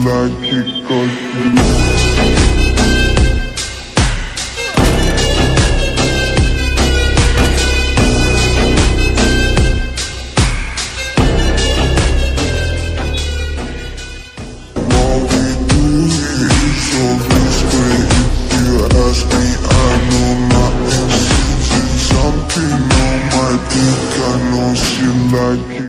like it 'cause what we do here is so risky. If you ask me, I know nothing. Something on my dick, I know she like it.